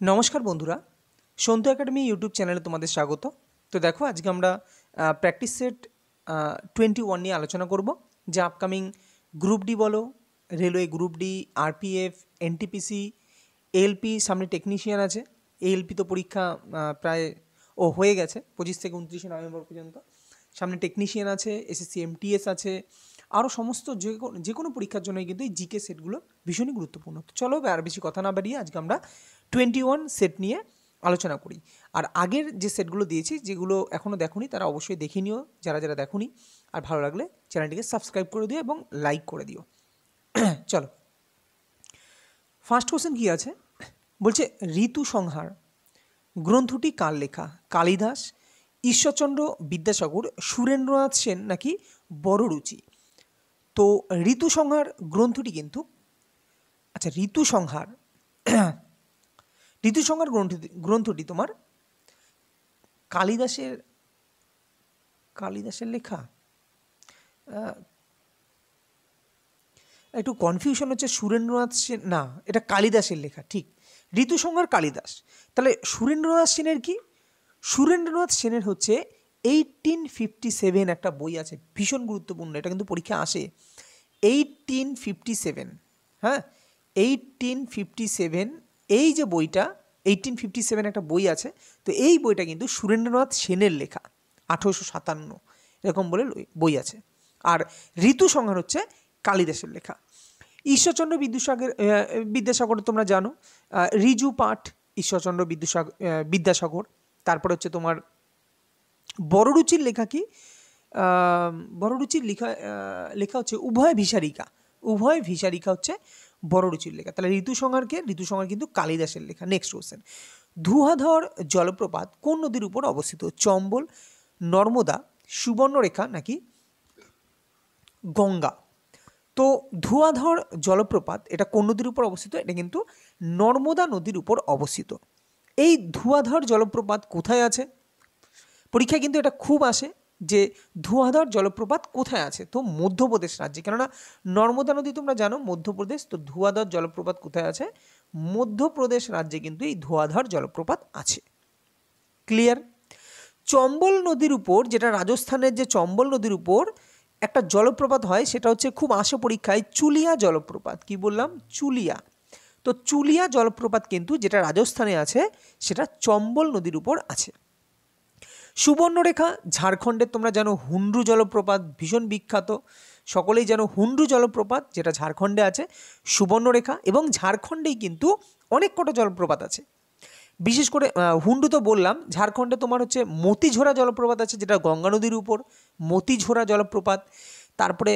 নমস্কার বন্ধুরা, Santu academy YouTube চ্যানেলে তোমাদের স্বাগত। তো দেখো, আজকে আমরা প্র্যাকটিস সেট 21 নিয়ে আলোচনা করব, যা আপকামিং গ্রুপ ডি বলো, railway group D, RPF, NTPC, ALP, সামনে টেকনিশিয়ান আছে। এএলপি তো পরীক্ষা প্রায় হয়ে গেছে 25 থেকে 29 নভেম্বর পর্যন্ত। সামনে টেকনিশিয়ান আছে, এসএসসি এমটিএস আছে, আরও সমস্ত যে কোনো পরীক্ষার জন্যই কিন্তু এই জিকে সেটগুলো ভীষণই গুরুত্বপূর্ণ। তো চলো আর বেশি কথা না বাড়িয়ে আজকে আমরা 21 সেট নিয়ে আলোচনা করি। আর আগের যে সেটগুলো দিয়েছি, যেগুলো এখনও দেখোনি তারা অবশ্যই দেখে নিও, যারা যারা দেখোনি। আর ভালো লাগলে চ্যানেলটিকে সাবস্ক্রাইব করে দিও এবং লাইক করে দিও। চলো, ফার্স্ট কোশ্চেন কী আছে বলছে, ঋতু সংহার গ্রন্থটি কার লেখা? কালিদাস, ঈশ্বরচন্দ্র বিদ্যাসাগর, সুরেন্দ্রনাথ সেন নাকি বড়রুচি? তো ঋতু সংহার গ্রন্থটি কিন্তু ঋতু সংহার গ্রন্থটি তোমার কালিদাসের লেখা। একটু কনফিউশন হচ্ছে, সুরেন্দ্রনাথ সেন না, এটা কালিদাসের লেখা, ঠিক। ঋতু সংহার কালিদাস। তাহলে সুরেন্দ্রনাথ সেনের কি? সুরেন্দ্রনাথ সেনের হচ্ছে 1857 একটা বই আছে, ভীষণ গুরুত্বপূর্ণ, এটা কিন্তু পরীক্ষা আসে। 1857, হ্যাঁ, 1857, এই যে বইটা 1857 একটা বই আছে, তো এই বইটা কিন্তু সুরেন্দ্রনাথ সেনের লেখা, 1857 এরকম বলে বই আছে। আর ঋতু সংহার হচ্ছে কালিদাসের লেখা। ঈশ্বরচন্দ্র বিদ্যাসাগর তোমরা জানো, ঋজু পাঠ, ঈশ্বরচন্দ্র বিদ্যাসাগর। তারপর হচ্ছে তোমার বড়রুচির লেখা কি? বড়রুচির লেখা হচ্ছে উভয় ভিসারিকা হচ্ছে বড়রুচির লেখা। তাহলে ঋতু সংহার কিন্তু কালিদাসের লেখা। নেক্সট কোশ্চেন, ধুয়াধর জলপ্রপাত কোন নদীর উপর অবস্থিত? চম্বল, নর্মদা, সুবর্ণরেখা নাকি গঙ্গা? তো ধুয়াধর জলপ্রপাত এটা কোন নদীর উপর অবস্থিত? এটা কিন্তু নর্মদা নদীর উপর অবস্থিত। এই ধুয়াধর জলপ্রপাত কোথায় আছে? পরীক্ষায় কিন্তু এটা খুব আসে যে ধুয়াধর জলপ্রপাত কোথায় আছে। তো মধ্যপ্রদেশ রাজ্যে, কেননা নর্মদা নদী তোমরা জানো মধ্যপ্রদেশ, তো ধুয়াধর জলপ্রপাত কোথায় আছে? মধ্যপ্রদেশ রাজ্যে কিন্তু এই ধুয়াধর জলপ্রপাত আছে। ক্লিয়ার? চম্বল নদীর উপর, যেটা রাজস্থানের যে চম্বল নদীর উপর একটা জলপ্রপাত হয়, সেটা হচ্ছে খুব আসে পরীক্ষায়, চুলিয়া জলপ্রপাত। কি বললাম? চুলিয়া। তো চুলিয়া জলপ্রপাত কিন্তু যেটা রাজস্থানে আছে, সেটা চম্বল নদীর উপর আছে। সুবর্ণরেখা ঝাড়খণ্ডের, তোমরা জানো হুন্ড্রু জলপ্রপাত ভীষণ বিখ্যাত, সকলেই জানো হুন্ড্রু জলপ্রপাত যেটা ঝাড়খণ্ডে আছে। সুবর্ণরেখা এবং ঝাড়খণ্ডেই কিন্তু অনেক কটা জলপ্রপাত আছে, বিশেষ করে হুন্ডু তো বললাম, ঝাড়খণ্ডে তোমার হচ্ছে মতিঝোরা জলপ্রপাত আছে, যেটা গঙ্গা নদীর উপর, মতিঝোরা জলপ্রপাত। তারপরে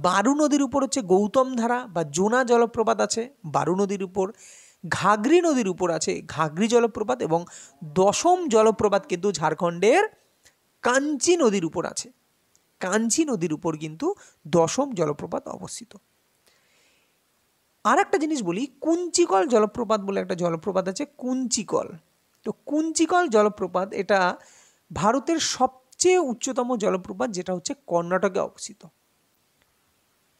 বারু নদীর উপর হচ্ছে গৌতমধারা বা জোনা জলপ্রপাত আছে বারু নদীর উপর। ঘাগরি নদীর উপর আছে ঘাগরি জলপ্রপাত, এবং দশম জলপ্রপাত কিন্তু ঝাড়খণ্ডের কাঞ্চি নদীর উপর আছে। কাঞ্চি নদীর উপর কিন্তু দশম জলপ্রপাত অবস্থিত। আর একটা জিনিস বলি, কুঞ্চিকল জলপ্রপাত বলে একটা জলপ্রপাত আছে, কুঞ্চিকল। তো কুঞ্চিকল জলপ্রপাত এটা ভারতের সবচেয়ে উচ্চতম জলপ্রপাত, যেটা হচ্ছে কর্ণাটকে অবস্থিত।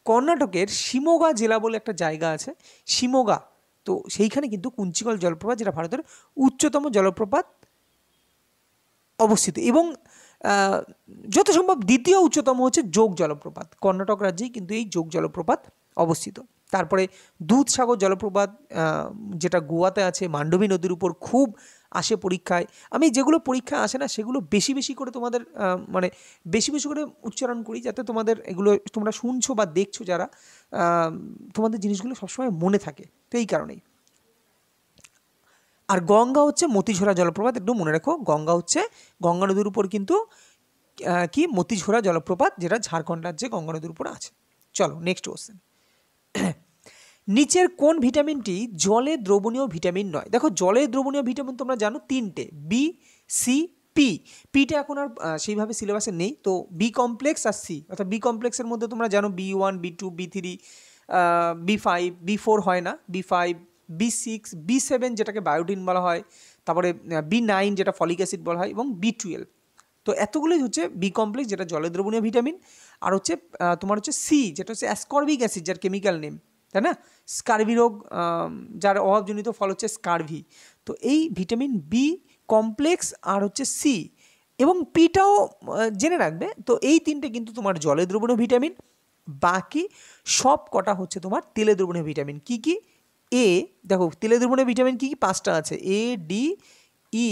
কর্ণাটকের শিমোগা জেলা বলে একটা জায়গা আছে, শিমোগা, তো সেইখানে কিন্তু কুঞ্চিকল জলপ্রপাত, যেটা ভারতের উচ্চতম জলপ্রপাত অবস্থিত। এবং যত সম্ভব দ্বিতীয় উচ্চতম হচ্ছে যোগ জলপ্রপাত, কর্ণাটক রাজ্যেই কিন্তু এই যোগ জলপ্রপাত অবস্থিত। তারপরে দুধসাগর জলপ্রপাত, যেটা গোয়াতে আছে, মান্ডবী নদীর উপর, খুব আসে পরীক্ষায়। আমি যেগুলো পরীক্ষায় আসে না সেগুলো বেশি বেশি করে তোমাদের বেশি বেশি করে উচ্চারণ করি, যাতে তোমাদের এগুলো তোমরা শুনছো বা দেখছো যারা, তোমাদের জিনিসগুলো সবসময় মনে থাকে, তো এই কারণেই। আর গঙ্গা হচ্ছে মতিঝোরা জলপ্রপাত, একটু মনে রাখো, গঙ্গা হচ্ছে গঙ্গা নদীর উপর কিন্তু কি মতিঝোরা জলপ্রপাত, যেটা ঝাড়খণ্ড রাজ্যে গঙ্গা নদীর উপর আছে। চলো নেক্সট কোশ্চেন, নিচের কোন ভিটামিনটি জলে দ্রবণীয় ভিটামিন নয়? দেখো, জলে দ্রবণীয় ভিটামিন তোমরা জানো তিনটে, বি, সি, পি। পিটা এখন আর সেইভাবে সিলেবাসে নেই, তো বি কমপ্লেক্স আর সি, অর্থাৎ বি কমপ্লেক্সের মধ্যে তোমরা জানো B1, B2, B3, B5, B4 হয় না, B5, B6, B7 যেটাকে বায়োটিন বলা হয়, তারপরে B9 যেটা ফলিক অ্যাসিড বলা হয়, এবং B12। তো এতগুলোই হচ্ছে বি কমপ্লেক্স, যেটা জলে দ্রবণীয় ভিটামিন। আর হচ্ছে তোমার হচ্ছে সি, যেটা হচ্ছে অ্যাসকর্বিক অ্যাসিড, যার কেমিক্যাল নেম, তাই না? স্কারভি রোগ, যার অভাবজনিত ফল হচ্ছে স্কারভি। তো এই ভিটামিন বি কমপ্লেক্স আর হচ্ছে সি এবং পিটাও জেনে রাখবে। তো এই তিনটে কিন্তু তোমার জলে দ্রবণীয় ভিটামিন, বাকি সব কটা হচ্ছে তোমার তেলে দ্রবণীয় ভিটামিন। কি কি? এ, দেখো তেলে দ্রবণীয় ভিটামিন কি কি? 5টা আছে, এ, ডি, ই,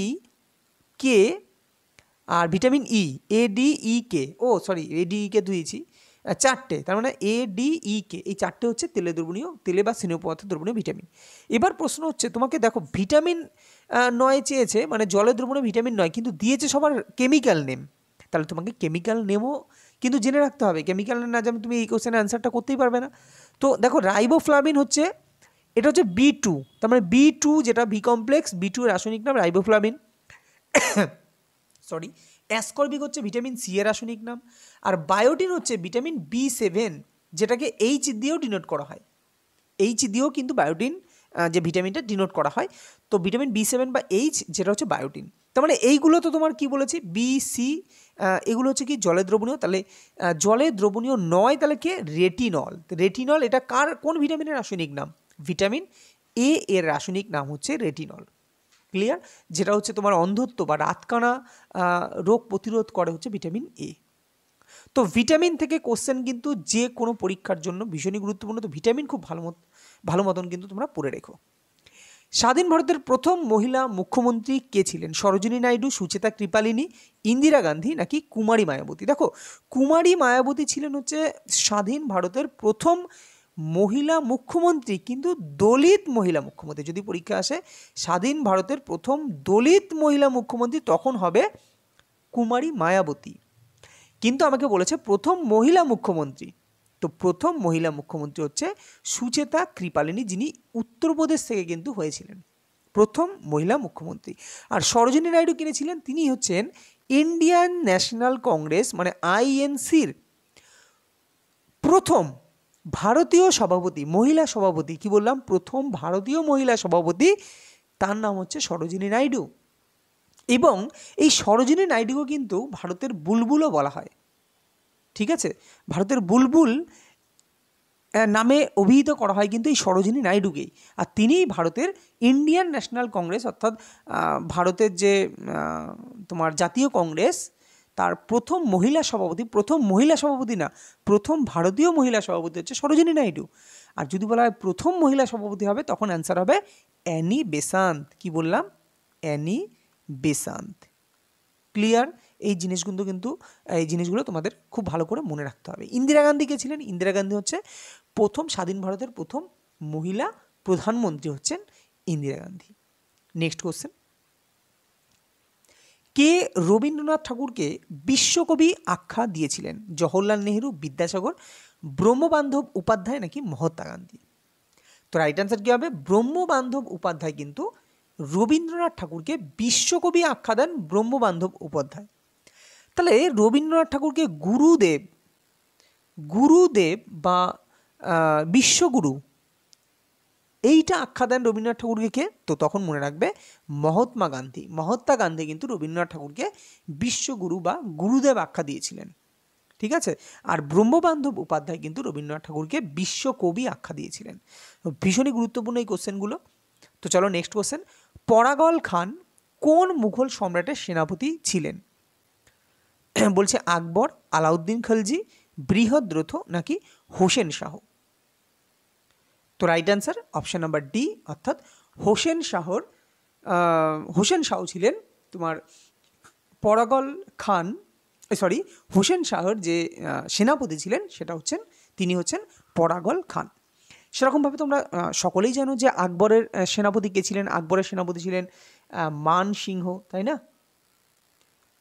কে, আর ভিটামিন ই, এ, ডি, ই, কে, ও সরি এ, ডি, ই, কে ধুয়েছি, 4টে, তার মানে এ, ডি, ই, কে, এই 4টে হচ্ছে তেলে দ্রবণীয়, তেলে বা স্নেহ পদার্থ দ্রবণীয় ভিটামিন। এবার প্রশ্ন হচ্ছে তোমাকে, দেখো ভিটামিন 9 চেয়েছে, মানে জলে দ্রবণীয় ভিটামিন 9, কিন্তু দিয়েছে সবার কেমিক্যাল নেম। তাহলে তোমাকে কেমিক্যাল নেমও কিন্তু জেনে রাখতে হবে। কেমিক্যাল নেম না জানো তুমি এই কোশ্চেনের অ্যান্সারটা করতেই পারবে না। তো দেখো রাইবোফ্লাভিন হচ্ছে, এটা হচ্ছে B2, তার মানে B2 যেটা বি কমপ্লেক্স, B2 এর রাসায়নিক নাম রাইবোফ্লাভিন। সরি, অ্যাসকর্বিক হচ্ছে ভিটামিন সি এর রাসায়নিক নাম। আর বায়োটিন হচ্ছে ভিটামিন B7, যেটাকে এইচ দিয়েও ডিনোট করা হয়। এইচ দিয়েও কিন্তু বায়োটিন যে ভিটামিনটা ডিনোট করা হয়। তো ভিটামিন B7 বা এইচ, যেটা হচ্ছে বায়োটিন। তার মানে এইগুলো তো তোমার কি বলেছি, বি, সি, এগুলো হচ্ছে কি জলে দ্রবণীয়। তাহলে জলে দ্রবণীয় নয়, তাহলে কে? রেটিনল। রেটিনল এটা কোন ভিটামিনের রাসায়নিক নাম? ভিটামিন এ এর রাসায়নিক নাম হচ্ছে রেটিনল। ক্লিয়ার? যেটা হচ্ছে তোমার অন্ধত্ব বা রাতকানা রোগ প্রতিরোধ করে হচ্ছে ভিটামিন এ। তো ভিটামিন থেকে কোশ্চেন কিন্তু যে কোনো পরীক্ষার জন্য ভীষণই গুরুত্বপূর্ণ। তো ভিটামিন খুব ভালো মতন কিন্তু তোমরা পড়ে রেখো। স্বাধীন ভারতের প্রথম মহিলা মুখ্যমন্ত্রী কে ছিলেন? সরোজিনী নাইডু, সুচেতা কৃপালিনী, ইন্দিরা গান্ধী নাকি কুমারী মায়াবতী? দেখো কুমারী মায়াবতী ছিলেন হচ্ছে স্বাধীন ভারতের প্রথম মহিলা মুখ্যমন্ত্রী, কিন্তু দলিত মহিলা মুখ্যমন্ত্রী। যদি পরীক্ষা আসে স্বাধীন ভারতের প্রথম দলিত মহিলা মুখ্যমন্ত্রী, তখন হবে কুমারী মায়াবতী। কিন্তু আমাকে বলেছে প্রথম মহিলা মুখ্যমন্ত্রী, তো প্রথম মহিলা মুখ্যমন্ত্রী হচ্ছে সুচেতা কৃপালিনী, যিনি উত্তরপ্রদেশ থেকে কিন্তু হয়েছিলেন প্রথম মহিলা মুখ্যমন্ত্রী। আর সরোজিনী নাইডু কিনে ছিলেন, তিনি হচ্ছেন ইন্ডিয়ান ন্যাশনাল কংগ্রেস মানে আইএনসির প্রথম ভারতীয় সভাপতি, মহিলা সভাপতি। কি বললাম? প্রথম ভারতীয় মহিলা সভাপতি, তার নাম হচ্ছে সরোজিনী নাইডু। এবং এই সরোজিনী নাইডুকে কিন্তু ভারতের বুলবুলও বলা হয়। ঠিক আছে, ভারতের বুলবুল নামে অভিহিত করা হয় কিন্তু এই সরোজিনী নাইডুকেই। আর তিনিই ভারতের ইন্ডিয়ান ন্যাশনাল কংগ্রেস, অর্থাৎ ভারতের যে তোমার জাতীয় কংগ্রেস, তার প্রথম মহিলা সভাপতি না, প্রথম ভারতীয় মহিলা সভাপতি হচ্ছে সরোজিনী নাইডু। আর যদি বলা হয় প্রথম মহিলা সভাপতি হবে, তখন অ্যান্সার হবে অ্যানি বেসান্ত। কি বললাম? Annie Besant. ক্লিয়ার? এই জিনিসগুলো তোমাদের খুব ভালো করে মনে রাখতে হবে। ইন্দিরা গান্ধী কে ছিলেন? ইন্দিরা গান্ধী হচ্ছে প্রথম স্বাধীন ভারতের প্রথম মহিলা প্রধানমন্ত্রী হচ্ছেন ইন্দিরা গান্ধী। নেক্সট কোশ্চেন, কে রবীন্দ্রনাথ ঠাকুরকে বিশ্বকবি আখ্যা দিয়েছিলেন? জওহরলাল নেহেরু, বিদ্যাসাগর, ব্রহ্মবান্ধব উপাধ্যায় নাকি মহাত্মা গান্ধী? তো রাইট অ্যান্সার কী হবে? ব্রহ্মবান্ধব উপাধ্যায় কিন্তু রবীন্দ্রনাথ ঠাকুরকে বিশ্বকবি আখ্যা দেন, ব্রহ্মবান্ধব উপাধ্যায়। তাহলে রবীন্দ্রনাথ ঠাকুরকে গুরুদেব বা বিশ্বগুরু এইটা আখ্যা দেন রবীন্দ্রনাথ ঠাকুরকে কে? তো তখন মনে রাখবে মহাত্মা গান্ধী কিন্তু রবীন্দ্রনাথ ঠাকুরকে বিশ্বগুরু বা গুরুদেব আখ্যা দিয়েছিলেন। ঠিক আছে, আর ব্রহ্মবান্ধব উপাধ্যায় কিন্তু রবীন্দ্রনাথ ঠাকুরকে বিশ্বকবি আখ্যা দিয়েছিলেন। ভীষণই গুরুত্বপূর্ণ এই কোশ্চেনগুলো। তো চলো নেক্সট কোশ্চেন, পরাগল খান কোন মুঘল সম্রাটের সেনাপতি ছিলেন? বলছে আকবর, আলাউদ্দিন খলজি, বৃহদ্রথ নাকি হোসেন শাহ? তো right answer option number D, অর্থাৎ হোসেন শাহ ছিলেন তোমার পরাগল খান, হোসেন শাহর যে সেনাপতি ছিলেন তিনি হচ্ছেন পরাগল খান। সেরকমভাবে তোমরা সকলেই জানো যে আকবরের সেনাপতি কে ছিলেন? আকবরের সেনাপতি ছিলেন মান সিংহ, তাই না?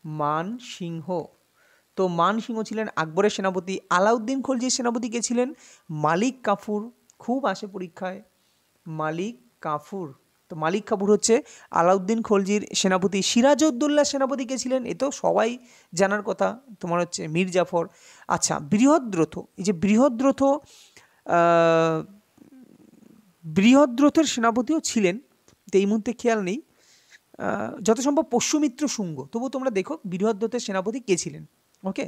মান সিংহ। তো মান সিংহ ছিলেন আকবরের সেনাপতি। আলাউদ্দিন খলজির সেনাপতি কে ছিলেন? মালিক কাফুর। খুব আসে পরীক্ষায় মালিক কাফুর। তো মালিক কাফুর হচ্ছে আলাউদ্দিন খলজির সেনাপতি। সিরাজউদ্দৌলার সেনাপতি কে ছিলেন? এ তো সবাই জানার কথা, তোমার হচ্ছে মীর জাফর। আচ্ছা, বৃহদ্রথ, এই যে বৃহদ্রথের সেনাপতিও ছিলেন, তো এই মুহূর্তে খেয়াল নেই। যত সম্ভব পশ্চিমিত্র শুঙ্গ, তবু তোমরা দেখো বৃহদ্রথের সেনাপতি কে ছিলেন। ওকে,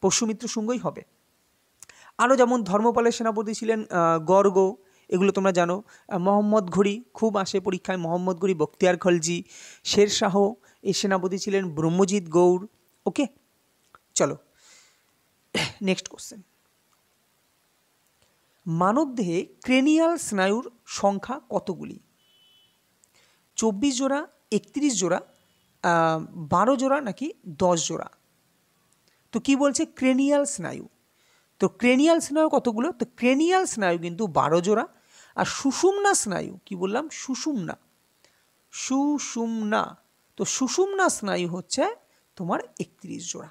পশ্চিমিত্র শুঙ্গই হবে। আরও যেমন ধর্মপালের সেনাপতি ছিলেন গর্গ, এগুলো তোমরা জানো। মোহাম্মদ ঘুরি খুব আসে পরীক্ষায়, মোহাম্মদ ঘুরি, বখতিয়ার খলজি, শেরশাহ, এই সেনাপতি ছিলেন ব্রহ্মজিৎ গৌড়। ওকে, চলো নেক্সট কোশ্চেন। মানবদেহে ক্রেনিয়াল স্নায়ুর সংখ্যা কতগুলি? 24 জোড়া, 31 জোড়া, 12 জোড়া নাকি 10 জোড়া? তো কি বলছে ক্রেনিয়াল স্নায়ু, তো ক্রেনিয়াল স্নায়ু কতগুলো? তো ক্রেনিয়াল স্নায়ু কিন্তু 12 জোড়া। আর সুষুম্না স্নায়ু, কি বললাম? সুষুম্না, সুষুম্না, তো সুষুম্না স্নায়ু হচ্ছে তোমার 31 জোড়া।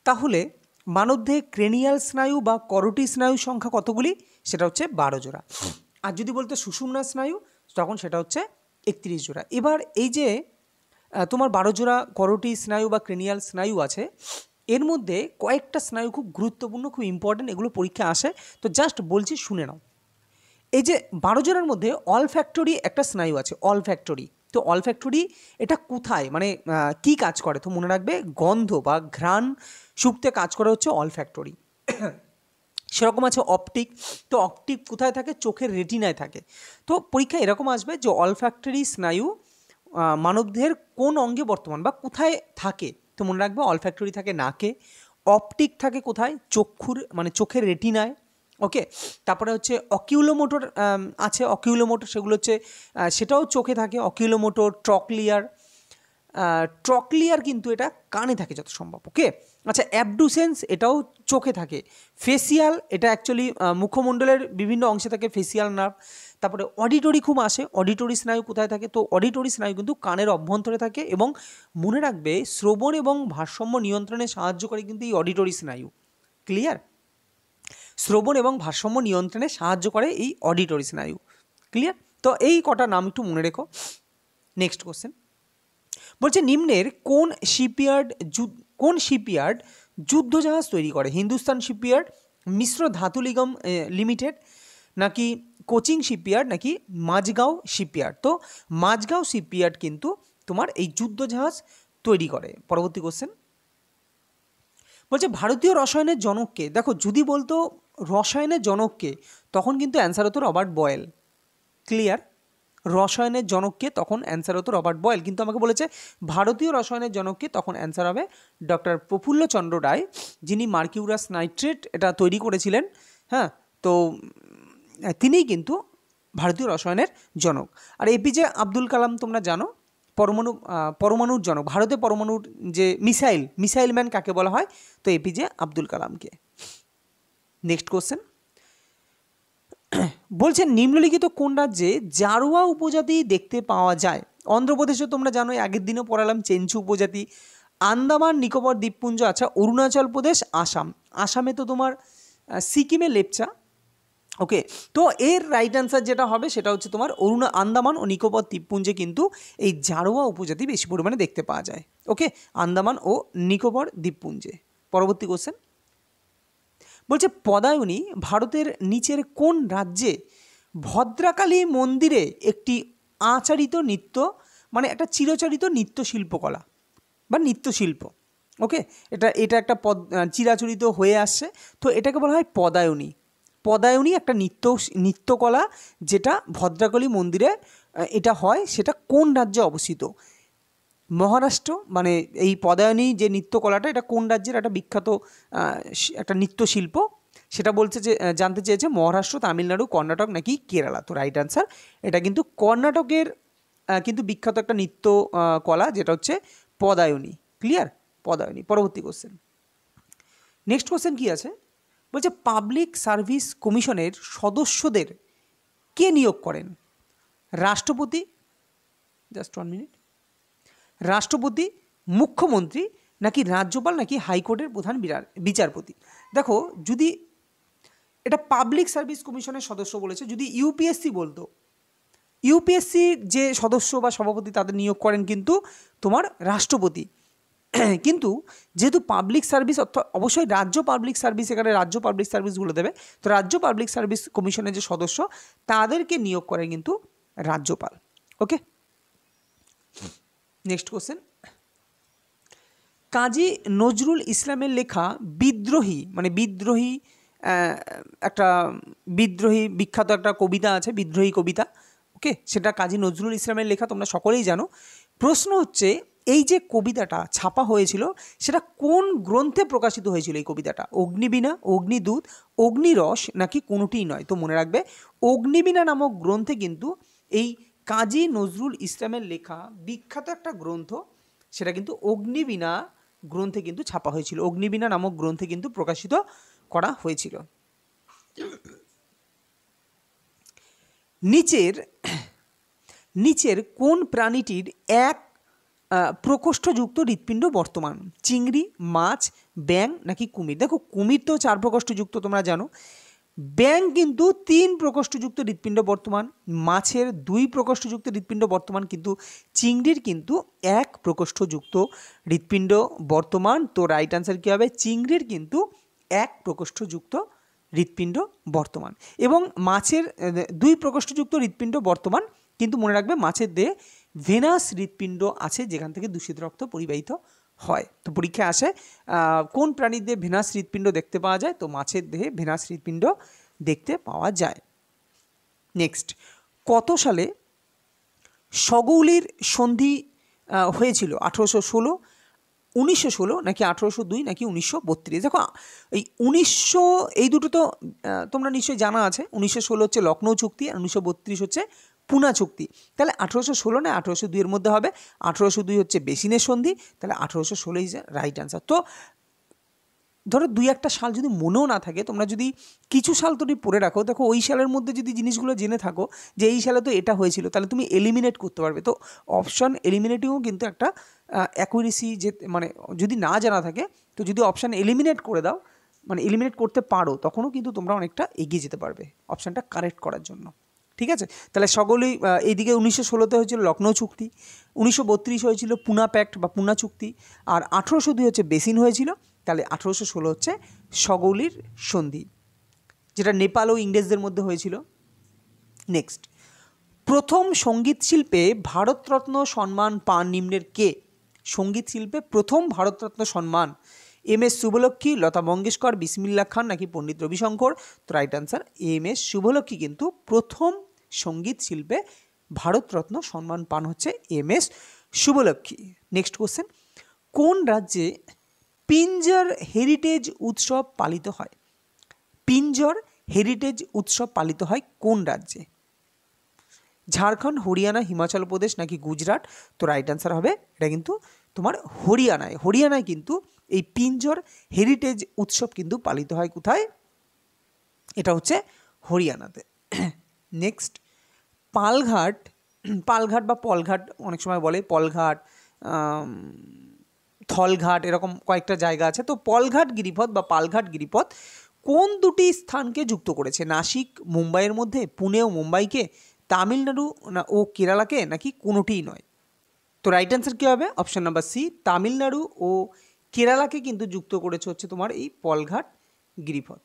তাহলে মানবদেহে ক্রেনিয়াল স্নায়ু বা করোটি স্নায়ু সংখ্যা কতগুলি? সেটা হচ্ছে 12 জোড়া। আর যদি বলতে সুষুম্না স্নায়ু, তখন সেটা হচ্ছে 31 জোড়া। এবার এই যে তোমার 12 জোড়া করোটি স্নায়ু বা ক্রেনিয়াল স্নায়ু আছে, এর মধ্যে কয়েকটা স্নায়ু খুব গুরুত্বপূর্ণ, খুব ইম্পর্টেন্ট, এগুলো পরীক্ষা আসে, তো জাস্ট বলছি শুনে নাও। এই যে 12 জোড়ার মধ্যে অলফ্যাক্টরি একটা স্নায়ু আছে, অলফ্যাক্টরি। তো অলফ্যাক্টরি এটা কোথায়, মানে কি কাজ করে? তো মনে রাখবে গন্ধ বা ঘ্রাণ শুঁকতে কাজ করে হচ্ছে অলফ্যাক্টরি। সেরকম আছে অপটিক, তো অপটিক কোথায় থাকে? চোখের রেটিনায় থাকে। তো পরীক্ষা এরকম আসবে যে অলফ্যাক্টরি স্নায়ু মানবদেহের কোন অঙ্গে বর্তমান বা কোথায় থাকে? তো মনে রাখবে অলফ্যাক্টরি থাকে নাকে, অপটিক থাকে কোথায়? চক্ষুর মানে চোখের রেটিনায়। ওকে, তারপরে হচ্ছে অকিউলোমোটর আছে, অকিউলোমোটর সেগুলো হচ্ছে সেটাও চোখে থাকে, অকিউলোমোটর, ট্রকলিয়ার, ট্রকলিয়ার কিন্তু এটা কানে থাকে যত সম্ভব। ওকে, আচ্ছা অ্যাবডুসেন্স এটাও চোখে থাকে, ফেসিয়াল এটা অ্যাকচুয়ালি মুখমণ্ডলের বিভিন্ন অংশে থাকে, ফেসিয়াল নার্ভ। তারপরে অডিটরি খুব আসে, অডিটরি স্নায়ু কোথায় থাকে? তো অডিটরি স্নায়ু কিন্তু কানের অভ্যন্তরে থাকে, এবং মনে রাখবে শ্রবণ এবং ভারসাম্য নিয়ন্ত্রণে সাহায্য করে কিন্তু এই অডিটরি স্নায়ু। ক্লিয়ার? শ্রবণ এবং ভারসাম্য নিয়ন্ত্রণে সাহায্য করে এই অডিটরি স্নায়ু। ক্লিয়ার? তো এই কটা নাম একটু মনে রেখো। নেক্সট কোশ্চেন বলছে নিম্নের কোন শিপইয়ার্ড যুদ্ধজাহাজ তৈরি করে? হিন্দুস্তান শিপইয়ার্ড, মিশ্র ধাতু নিগম লিমিটেড, নাকি কোচিং শিপইয়ার্ড, নাকি মাঝগাঁও শিপইয়ার্ড? তো মাঝগাঁও শিপইয়ার্ড কিন্তু তোমার এই যুদ্ধজাহাজ তৈরি করে। পরবর্তী কোশ্চেন বলছে ভারতীয় রসায়নের জনককে। দেখো যদি বলতো রসায়নের জনককে, তখন কিন্তু অ্যান্সার হতো রবার্ট বয়েল। ক্লিয়ার? রসায়নের জনককে, তখন অ্যান্সার হতো রবার্ট বয়েল, কিন্তু আমাকে বলেছে ভারতীয় রসায়নের জনককে, তখন অ্যান্সার হবে ডক্টর প্রফুল্লচন্দ্র রায়, যিনি মার্কিউরাস নাইট্রেট এটা তৈরি করেছিলেন। হ্যাঁ, তো তিনিই কিন্তু ভারতীয় রসায়নের জনক। আর এপিজে আব্দুল কালাম তোমরা জানো, পরমাণুর জনক, ভারতে পরমাণুর যে মিসাইল ম্যান কাকে বলা হয়? তো এপিজে আব্দুল কালামকে। নেক্সট কোশ্চেন বলছে নিম্নলিখিত কোন রাজ্যে জারোয়া উপজাতি দেখতে পাওয়া যায়? অন্ধ্রপ্রদেশে তোমরা জানো, আগের দিনও পড়ালাম চেঞ্চু উপজাতি। আন্দামান নিকোবর দ্বীপপুঞ্জ, আচ্ছা অরুণাচল প্রদেশ, আসামে তো তোমার সিকিমে লেপচা। ওকে, তো এর রাইট অ্যান্সার যেটা হবে সেটা হচ্ছে তোমার আন্দামান ও নিকোবর দ্বীপপুঞ্জে কিন্তু এই জারোয়া উপজাতি বেশি পরিমাণে দেখতে পাওয়া যায়। ওকে, আন্দামান ও নিকোবর দ্বীপপুঞ্জে। পরবর্তী কোশ্চেন বলছে পদায়নী ভারতের নিচের কোন রাজ্যে ভদ্রাকালী মন্দিরে একটি আচারিত নৃত্য, মানে একটা চিরাচরিত নৃত্য শিল্পকলা বা নৃত্যশিল্প? ওকে, এটা একটা চিরাচরিত হয়ে আসছে, তো এটাকে বলা হয় পদায়নী। পদায়নী একটা নৃত্যকলা, যেটা ভদ্রাকালী মন্দিরে এটা হয়, সেটা কোন রাজ্যে অবস্থিত? মহারাষ্ট্র, মানে এই পদায়নী যে নৃত্যকলাটা, এটা কোন রাজ্যের একটা বিখ্যাত একটা নৃত্যশিল্প, সেটা বলছে যে জানতে চেয়েছে মহারাষ্ট্র, তামিলনাড়ু, কর্ণাটক নাকি কেরালা? তো রাইট অ্যান্সার এটা কিন্তু কর্ণাটকের কিন্তু বিখ্যাত একটা নৃত্য কলা, যেটা হচ্ছে পদায়নী। ক্লিয়ার? পদায়নী। পরবর্তী কোশ্চেন, নেক্সট কোশ্চেন কি আছে বলছে পাবলিক সার্ভিস কমিশনের সদস্যদের কে নিয়োগ করেন? রাষ্ট্রপতি, জাস্ট 1 মিনিট, রাষ্ট্রপতি, মুখ্যমন্ত্রী, নাকি রাজ্যপাল, নাকি হাইকোর্টের প্রধান বিচারপতি? দেখো যদি এটা পাবলিক সার্ভিস কমিশনের সদস্য বলেছে, যদি ইউপিএসসি বলতো, ইউপিএসসির যে সদস্য বা সভাপতি তাদের নিয়োগ করেন কিন্তু তোমার রাষ্ট্রপতি। কিন্তু যেহেতু পাবলিক সার্ভিস, অর্থাৎ অবশ্যই রাজ্য পাবলিক সার্ভিস, এখানে রাজ্য পাবলিক সার্ভিসগুলো দেবে, তো রাজ্য পাবলিক সার্ভিস কমিশনের যে সদস্য তাদেরকে নিয়োগ করেন কিন্তু রাজ্যপাল। ওকে, নেক্সট কোশ্চেন কাজী নজরুল ইসলামের লেখা বিদ্রোহী, মানে বিদ্রোহী একটা বিদ্রোহী বিখ্যাত একটা কবিতা আছে, বিদ্রোহী কবিতা, ওকে, সেটা কাজী নজরুল ইসলামের লেখা, তোমরা সকলেই জানো। প্রশ্ন হচ্ছে এই যে কবিতাটা ছাপা হয়েছিল সেটা কোন গ্রন্থে প্রকাশিত হয়েছিল? এই কবিতাটা অগ্নিবীণা, অগ্নিদূত, অগ্নিরস নাকি কোনোটিই নয়? তো মনে রাখবে অগ্নিবীণা নামক গ্রন্থে কিন্তু এই কাজী নজরুল ইসলামের লেখা বিখ্যাত একটা গ্রন্থ, সেটা কিন্তু অগ্নিবীণা গ্রন্থে কিন্তু ছাপা হয়েছিল, অগ্নিবীণা নামক গ্রন্থে কিন্তু প্রকাশিত করা হয়েছিল। নিচের কোন প্রাণীটির এক প্রকোষ্ঠযুক্ত হৃৎপিণ্ড বর্তমান? চিংড়ি, মাছ, ব্যাঙ নাকি কুমির? দেখো কুমির তো 4 প্রকোষ্ঠযুক্ত, তোমরা জানো। ব্যাঙ কিন্তু 3 প্রকোষ্ঠযুক্ত হৃৎপিণ্ড বর্তমান, মাছের 2 প্রকোষ্ঠযুক্ত হৃৎপিণ্ড বর্তমান, কিন্তু চিংড়ির কিন্তু 1 প্রকোষ্ঠযুক্ত হৃৎপিণ্ড বর্তমান। তো রাইট আনসার কী হবে? চিংড়ির কিন্তু 1 প্রকোষ্ঠযুক্ত হৃৎপিণ্ড বর্তমান। এবং মাছের 2 প্রকোষ্ঠযুক্ত হৃৎপিণ্ড বর্তমান, কিন্তু মনে রাখবে মাছের দেহে ভেনাস হৃৎপিণ্ড আছে যেখান থেকে দূষিত রক্ত পরিবাহিত হয়। তো পরীক্ষায় আসে কোন প্রাণীর দেহে ভেনাস হৃৎপিণ্ড দেখতে পাওয়া যায়? তো মাছের দেহে ভেনাস হৃৎপিণ্ড দেখতে পাওয়া যায়। নেক্সট, কত সালে সগৌলির সন্ধি হয়েছিল? 1816, 1916 নাকি 1802 নাকি 1932? দেখো এই 1900 এই দুটো তো তোমরা নিশ্চয়ই জানা আছে। 1916 হচ্ছে লখনৌ চুক্তি আর 1932 হচ্ছে পুনা চুক্তি। তাহলে 1816 না 1802 এর মধ্যে হবে। 1802 হচ্ছে বেসিনের সন্ধি, তাহলে 1816 ইজ রাইট আনসার। তো ধরো 2-1টা সাল যদি মনেও না থাকে, তোমরা যদি কিছু সাল তুমি পড়ে রাখো, দেখো ওই সালের মধ্যে যদি জিনিসগুলো জেনে থাকো যে এই সালে তো এটা হয়েছিল, তাহলে তুমি এলিমিনেট করতে পারবে। তো অপশান এলিমিনেটিংও কিন্তু একটা অ্যাকুরেসি, যে মানে যদি না জানা থাকে তো যদি অপশান এলিমিনেট করে দাও, মানে এলিমিনেট করতে পারো, তখনও কিন্তু তোমরা অনেকটা এগিয়ে যেতে পারবে অপশানটা কারেক্ট করার জন্য। ঠিক আছে, তাহলে সকলেই এইদিকে 1916-তে হয়েছিল লখনৌ চুক্তি, 1932 হয়েছিল পুনা প্যাক্ট বা পুনা চুক্তি, আর 1802 হচ্ছে বেসিন হয়েছিল। তাহলে 1816 হচ্ছে সগৌলির সন্ধি, যেটা নেপাল ও ইংরেজদের মধ্যে হয়েছিল। নেক্সট, প্রথম সঙ্গীত শিল্পে ভারতরত্ন সম্মান পান নিম্নের কে? সঙ্গীত শিল্পে প্রথম ভারতরত্ন সম্মান এম.এস. শুভলক্ষ্মী, লতা মঙ্গেশকর, বিসমিল্লাহ খান নাকি পণ্ডিত রবিশঙ্কর? তো রাইট আনসার এম.এস. শুভলক্ষ্মী কিন্তু প্রথম সঙ্গীত শিল্পে ভারতরত্ন সম্মান পান হচ্ছে এম.এস. শুভলক্ষ্মী। নেক্সট কোশ্চেন, কোন রাজ্যে পিঞ্জর হেরিটেজ উৎসব পালিত হয়? পিঞ্জর হেরিটেজ উৎসব পালিত হয় কোন রাজ্যে? ঝাড়খণ্ড, হরিয়ানা, হিমাচল প্রদেশ নাকি গুজরাট? তো রাইট আনসার হবে এটা কিন্তু তোমার হরিয়ানায়। হরিয়ানায় কিন্তু এই পিঞ্জর হেরিটেজ উৎসব কিন্তু পালিত হয়। কোথায়? এটা হচ্ছে হরিয়ানাতে। নেক্সট, পালঘাট, পালঘাট বা পলঘাট অনেক সময় বলে, পলঘাট, থলঘাট, এরকম কয়েকটা জায়গা আছে। তো পলঘাট গিরিপথ বা পালঘাট গিরিপথ কোন দুটি স্থানকে যুক্ত করেছে? নাসিক মুম্বাইয়ের মধ্যে, পুনে ও মুম্বাইকে, তামিলনাড়ু ও কেরালাকে নাকি কোনোটিই নয়? তো রাইট অ্যান্সার কী হবে? অপশান নাম্বার সি, তামিলনাড়ু ও কেরালাকে কিন্তু যুক্ত করেছে হচ্ছে তোমার এই পলঘাট গিরিপথ।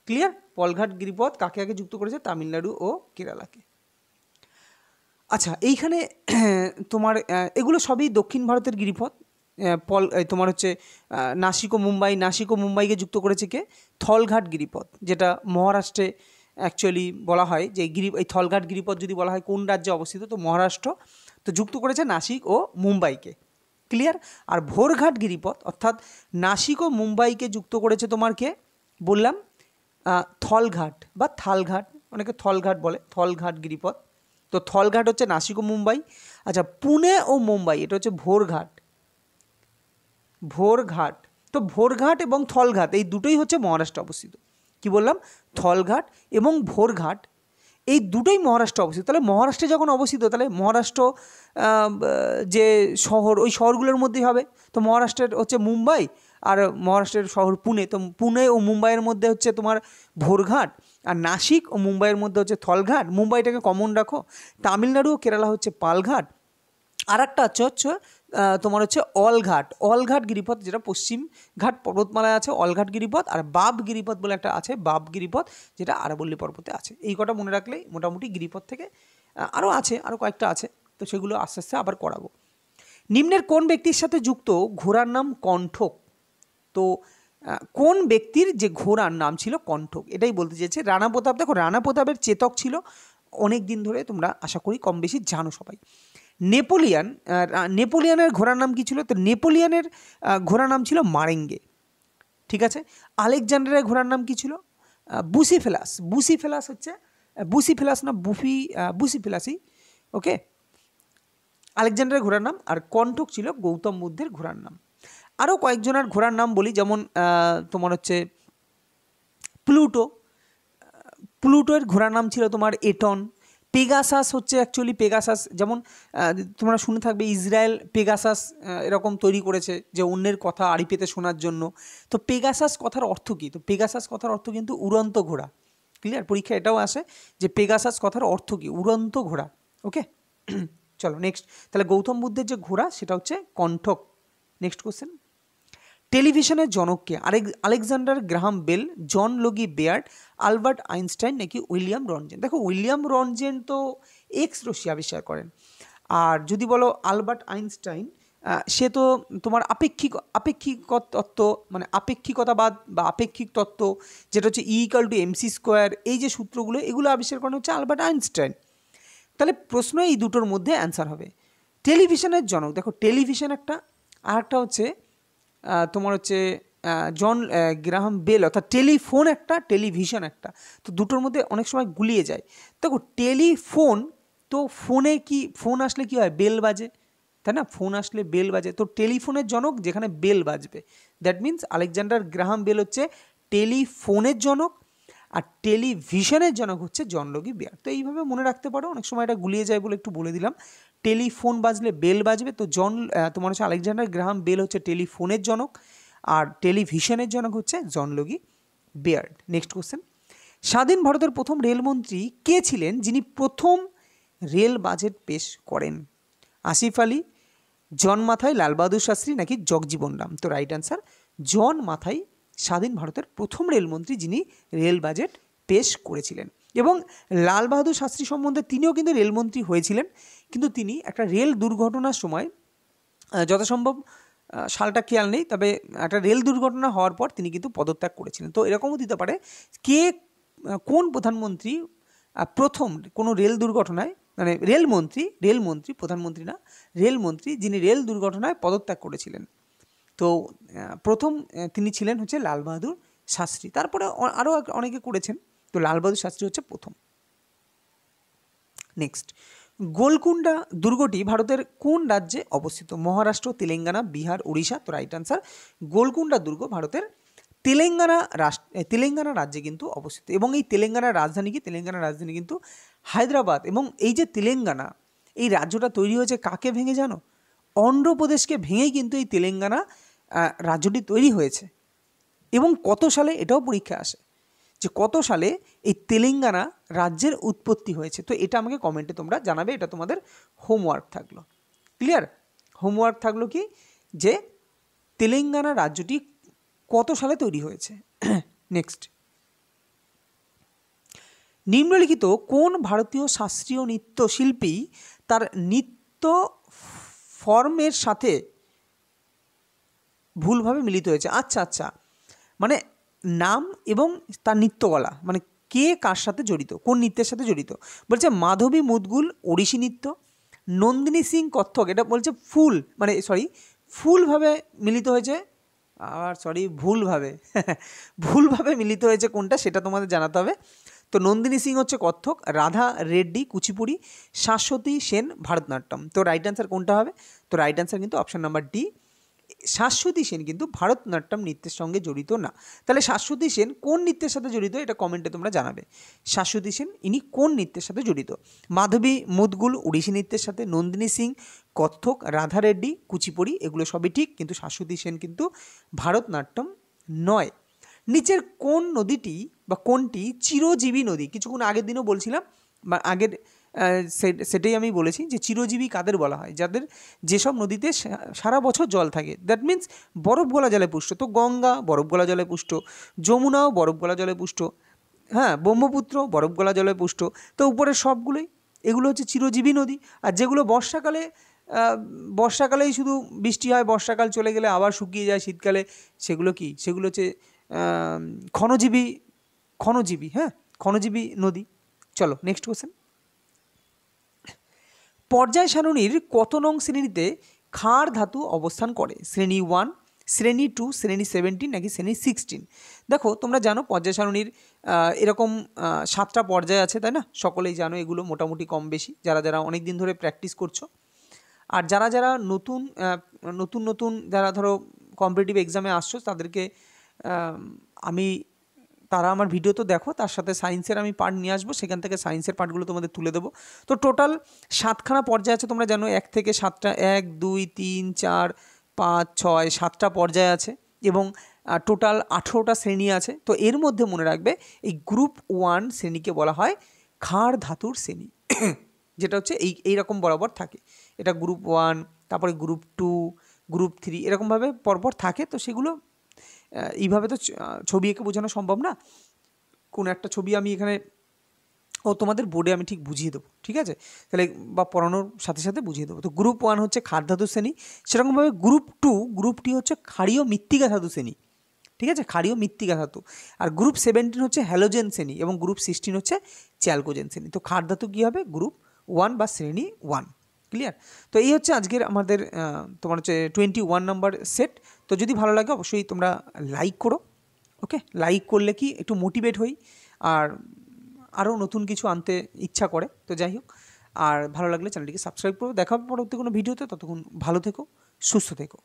ক্লিয়ার? পলঘাট গিরিপথ কাকে কাকে যুক্ত করেছে? তামিলনাড়ু ও কেরালাকে। আচ্ছা, এইখানে তোমার এগুলো সবই দক্ষিণ ভারতের গিরিপথ। তোমার হচ্ছে নাসিক ও মুম্বাই, নাসিক ও মুম্বাইকে যুক্ত করেছে কে? থলঘাট গিরিপথ, যেটা মহারাষ্ট্রে অ্যাকচুয়ালি বলা হয় যে এই থলঘাট গিরিপথ যদি বলা হয় কোন রাজ্যে অবস্থিত, তো মহারাষ্ট্র। তো যুক্ত করেছে নাসিক ও মুম্বাইকে। ক্লিয়ার? আর ভোরঘাট গিরিপথ অর্থাৎ নাসিক ও মুম্বাইকে যুক্ত করেছে তোমার কে? বললাম থলঘাট বা থালঘাট, অনেকে থলঘাট বলে, থলঘাট গিরিপথ। তো থলঘাট হচ্ছে নাসিক ও মুম্বাই। আচ্ছা, পুনে ও মুম্বাই এটা হচ্ছে ভোরঘাট। ভোরঘাট, তো ভোরঘাট এবং থলঘাট এই দুটোই হচ্ছে মহারাষ্ট্রে অবস্থিত। কি বললাম? থলঘাট এবং ভোরঘাট এই দুটোই মহারাষ্ট্রে অবস্থিত। তাহলে মহারাষ্ট্রে যখন অবস্থিত, তাহলে মহারাষ্ট্র যে শহর, ওই শহরগুলোর মধ্যেই হবে। তো মহারাষ্ট্রের হচ্ছে মুম্বাই আর মহারাষ্ট্রের শহর পুনে। তো পুনে ও মুম্বাইয়ের মধ্যে হচ্ছে তোমার ভোরঘাট, আর নাসিক ও মুম্বাইয়ের মধ্যে হচ্ছে থলঘাট। মুম্বাইটাকে কমন রাখো। তামিলনাড়ু ও কেরালা হচ্ছে পালঘাট। আর একটা হচ্ছে তোমার হচ্ছে অলঘাট, অলঘাট গিরিপথ, যেটা পশ্চিম ঘাট পর্বতমালায় আছে অলঘাট গিরিপথ। আর বাব গিরিপথ বলে একটা আছে, বাব গিরিপথ, যেটা আরাবল্লী পর্বতে আছে। এই কটা মনে রাখলেই মোটামুটি গিরিপথ থেকে আরও আছে, আরও কয়েকটা আছে, তো সেগুলো আস্তে আস্তে আবার করাবো। নিম্নের কোন ব্যক্তির সাথে যুক্ত ঘোড়ার নাম কণ্ঠক? তো কোন ব্যক্তির যে ঘোড়ার নাম ছিল কণ্ঠক, এটাই বলতে চেয়েছে। রানা প্রতাপ, দেখো রানা প্রতাপের চেতক ছিল, অনেক দিন ধরে তোমরা আশা করি কম বেশি জানো সবাই। নেপোলিয়ানের ঘোড়ার নাম কি ছিল? তো নেপোলিয়ানের ঘোড়ার নাম ছিল মারেঙ্গে, ঠিক আছে। আলেকজান্ডারের ঘোড়ার নাম কি ছিল? বুসিফেলাস। বুসিফেলাস হচ্ছে বুসিফেলাস না বুসিফেলাসই, ওকে। আলেকজান্ডারের ঘোড়ার নাম। আর কণ্ঠক ছিল গৌতম বুদ্ধের ঘোড়ার নাম। আরও কয়েকজনের ঘোড়ার নাম বলি, যেমন তোমার হচ্ছে প্লুটো, প্লুটোর ঘোড়ার নাম ছিল তোমার এটন। পেগাসাস হচ্ছে অ্যাকচুয়ালি পেগাসাস, যেমন তোমরা শুনে থাকবে ইসরায়েল পেগাসাস এরকম তৈরি করেছে যে অন্যের কথা আড়ি পেতে শোনার জন্য। তো পেগাসাস কথার অর্থ কী? তো পেগাসাস কথার অর্থ কিন্তু উড়ন্ত ঘোড়া। ক্লিয়ার? পরীক্ষা এটাও আসে যে পেগাসাস কথার অর্থ কী, উড়ন্ত ঘোড়া, ওকে। চলো নেক্সট, তাহলে গৌতম বুদ্ধের যে ঘোড়া সেটা হচ্ছে কণ্ঠক। নেক্সট কোশ্চেন, টেলিভিশনের জনককে? আলেকজান্ডার গ্রাহাম বেল, জন লগি বেয়ার্ড, আলবার্ট আইনস্টাইন নাকি উইলিয়াম রনজেন? দেখো উইলিয়াম রনজেন তো এক্স রশ্মি আবিষ্কার করেন, আর যদি বলো আলবার্ট আইনস্টাইন, সে তো তোমার আপেক্ষিক তত্ত্ব, মানে আপেক্ষিকতাবাদ বা আপেক্ষিক তত্ত্ব, যেটা হচ্ছে E=mc², এই যে সূত্রগুলো এগুলো আবিষ্কার করেন হচ্ছে আলবার্ট আইনস্টাইন। তাহলে প্রশ্ন এই দুটোর মধ্যে অ্যান্সার হবে। টেলিভিশনের জনক, দেখো টেলিভিশন একটা, আর একটা হচ্ছে তোমার হচ্ছে জন গ্রাহাম বেল, অর্থাৎ টেলিফোন একটা, টেলিভিশন একটা, তো দুটোর মধ্যে অনেক সময় গুলিয়ে যায়। দেখো টেলিফোন, তো ফোনে কি, ফোন আসলে কি হয়? বেল বাজে, তাই না? ফোন আসলে বেল বাজে, তো টেলিফোনের জনক যেখানে বেল বাজবে, that means Alexander Graham Bell হচ্ছে টেলিফোনের জনক, আর টেলিভিশনের জনক হচ্ছে জন লগি বেয়ার্ড। তো এইভাবে মনে রাখতে পারো, অনেক সময় এটা গুলিয়ে যায় বলে একটু বলে দিলাম। টেলিফোন বাজলে বেল বাজবে, তো তোমার হচ্ছে আলেকজান্ডার গ্রাহাম বেল হচ্ছে টেলিফোনের জনক, আর টেলিভিশনের জনক হচ্ছে জন লগি বেয়ার্ড। নেক্সট কোশ্চেন, স্বাধীন ভারতের প্রথম রেলমন্ত্রী কে ছিলেন যিনি প্রথম রেল বাজেট পেশ করেন? আসিফ আলী, জন মাথাই, লাল বাহাদুর শাস্ত্রী নাকি জগজীবন রাম? তো রাইট অ্যান্সার জন মাথাই স্বাধীন ভারতের প্রথম রেলমন্ত্রী যিনি রেল বাজেট পেশ করেছিলেন। এবং লাল বাহাদুর শাস্ত্রী সম্বন্ধে, তিনিও কিন্তু রেলমন্ত্রী হয়েছিলেন, কিন্তু তিনি একটা রেল দুর্ঘটনার সময়, যথাসম্ভব সালটা খেয়াল নেই, তবে একটা রেল দুর্ঘটনা হওয়ার পর তিনি কিন্তু পদত্যাগ করেছিলেন। তো এরকমও দিতে পারে কোন প্রধানমন্ত্রী প্রথম কোনো রেল দুর্ঘটনায়, মানে রেলমন্ত্রী প্রধানমন্ত্রী না, রেলমন্ত্রী যিনি রেল দুর্ঘটনায় পদত্যাগ করেছিলেন। তো প্রথম তিনি ছিলেন হচ্ছে লাল বাহাদুর শাস্ত্রী, তারপরে আরও অনেকে করেছেন, তো লাল বাহাদুর শাস্ত্রী হচ্ছে প্রথম। নেক্সট, গোলকুন্ডা দুর্গটি ভারতের কোন রাজ্যে অবস্থিত? মহারাষ্ট্র, তেলেঙ্গানা, বিহার, উড়িষ্যা? তো রাইট আনসার গোলকুন্ডা দুর্গ ভারতের তেলেঙ্গানা রাজ্যে কিন্তু অবস্থিত। এবং এই তেলেঙ্গানার রাজধানী কি? তেলেঙ্গানার রাজধানী কিন্তু হায়দ্রাবাদ। এবং এই যে তেলেঙ্গানা, এই রাজ্যটা তৈরি হয়েছে কাকে ভেঙে জানো? অন্ধ্রপ্রদেশকে ভেঙেই কিন্তু এই তেলেঙ্গানা রাজ্যটি তৈরি হয়েছে। এবং কত সালে, এটাও পরীক্ষা আসে যে কত সালে এই তেলেঙ্গানা রাজ্যের উৎপত্তি হয়েছে। তো এটা আমাকে কমেন্টে তোমরা জানাবে, এটা তোমাদের হোমওয়ার্ক থাকলো। ক্লিয়ার? হোমওয়ার্ক থাকলো কি, যে তেলেঙ্গানা রাজ্যটি কত সালে তৈরি হয়েছে। নেক্সট, নিম্নলিখিত কোন ভারতীয় শাস্ত্রীয় নৃত্যশিল্পী তার নৃত্য ফর্মের সাথে ভুলভাবে মিলিত হয়েছে? আচ্ছা, মানে নাম এবং তার নৃত্যকলা, মানে কে কার সাথে জড়িত, কোন নৃত্যের সাথে জড়িত। বলছে মাধবী মুদগুল ওড়িশি নৃত্য, নন্দিনী সিং কত্থক, এটা বলছে ফুলভাবে মিলিত হয়েছে, আর ভুলভাবে মিলিত হয়েছে কোনটা সেটা তোমাদের জানাতে হবে। তো নন্দিনী সিং হচ্ছে কত্থক, রাধা রেড্ডি কুচিপুড়ি, শাশ্বতী সেন ভারতনাট্যম। তো রাইট অ্যান্সার কোনটা হবে? তো রাইট অ্যান্সার কিন্তু option number D, Shashwati Sen কিন্তু ভারতনাট্যম নৃত্যের সঙ্গে জড়িত না। তাহলে শাশ্বতী সেন কোন নৃত্যের সাথে জড়িত, এটা কমেন্টে তোমরা জানাবে। শাশ্বতী সেন ইনি কোন নৃত্যের সাথে জড়িত? মাধবী মুদগুল ওড়িশি নৃত্যের সাথে, নন্দিনী সিং কত্থক, রাধা রেড্ডি কুচিপুড়ি, এগুলো সবই ঠিক, কিন্তু শাশ্বতী সেন কিন্তু ভারতনাট্যম নয়। নিচের কোন নদীটি বা কোনটি চিরজীবী নদী? কিছুক্ষণ আগের দিনও বলছিলাম, বা আগের সেটাই আমি বলেছি যে চিরজীবী কাদের বলা হয়? যাদের, যেসব নদীতে সারা বছর জল থাকে, দ্যাট মিন্স বরফ গলা জলে পুষ্ট। তো গঙ্গা বরফ গলা জলে পুষ্ট, যমুনাও বরফ গলা জলে পুষ্ট, হ্যাঁ, ব্রহ্মপুত্র বরফ গলা জলে পুষ্ট। তো উপরের সবগুলোই, এগুলো হচ্ছে চিরজীবী নদী। আর যেগুলো বর্ষাকালে বর্ষাকালেই শুধু বৃষ্টি হয়, বর্ষাকাল চলে গেলে আবার শুকিয়ে যায় শীতকালে। সেগুলো কি? সেগুলো হচ্ছে ক্ষণজীবী ক্ষণজীবী হ্যাঁ, ক্ষণজীবী নদী। চলো নেক্সট কোশ্চেন। পর্যায় সারণীর কত নং শ্রেণীতে ক্ষার ধাতু অবস্থান করে? শ্রেণী 1, শ্রেণী 2, শ্রেণী 17 নাকি শ্রেণী 16? দেখো তোমরা জানো পর্যায় সারণীর এরকম 7টা পর্যায় আছে, তাই না? সকলেই জানো এগুলো মোটামুটি কম বেশি, যারা যারা অনেক দিন ধরে প্র্যাকটিস করছো। আর যারা যারা নতুন নতুন যারা ধরো কম্পিটিটিভ এক্সামে আসছো তাদেরকে আমি তারা আমার ভিডিও তো দেখো, তার সাথে সায়েন্সের আমি পার্ট নিয়ে আসবো, সেখান থেকে সায়েন্সের পার্টগুলো তোমাদের তুলে দেবো। তো টোটাল 7খানা পর্যায় আছে, তোমরা জানো 1 থেকে 7টা, 1, 2, 3, 4, 5, 6, 7টা পর্যায় আছে এবং টোটাল 18টা শ্রেণী আছে। তো এর মধ্যে মনে রাখবে এই গ্রুপ 1 শ্রেণীকে বলা হয় ক্ষার ধাতুর শ্রেণী, যেটা হচ্ছে এইরকম বরাবর থাকে। এটা গ্রুপ 1, তারপরে গ্রুপ 2, গ্রুপ 3 এরকমভাবে পরপর থাকে। তো সেগুলো এইভাবে তো ছবি এঁকে বোঝানো সম্ভব না। কোনো একটা ছবি আমি এখানে তোমাদের বোর্ডে আমি ঠিক বুঝিয়ে দেবো, ঠিক আছে? তাহলে বা পড়ানোর সাথে সাথে বুঝিয়ে দেবো। তো গ্রুপ 1 হচ্ছে ক্ষার ধাতু শ্রেণী, সেরকমভাবে গ্রুপটি হচ্ছে ক্ষারীয় মৃত্তিকা ধাতু শ্রেণী, ঠিক আছে? ক্ষারীয় মৃত্তিকা ধাতু। আর গ্রুপ 17 হচ্ছে হ্যালোজেন শ্রেণী এবং গ্রুপ 16 হচ্ছে চ্যালকোজেন শ্রেণী। তো ক্ষার ধাতু কী হবে? গ্রুপ 1 বা শ্রেণী 1। ক্লিয়ার? তো এই হচ্ছে আজকের আমাদের তোমার হচ্ছে 21 নাম্বার সেট। তো যদি ভালো লাগে অবশ্যই তোমরা লাইক করো, ওকে? লাইক করলে কি একটু মোটিভেট হই আর আরও নতুন কিছু আনতে ইচ্ছা করে। তো যাই হোক, আর ভালো লাগলে চ্যানেলটিকে সাবস্ক্রাইব করো। দেখা হবে পরবর্তী কোনো ভিডিওতে। ততক্ষণ ভালো থেকো, সুস্থ থেকো।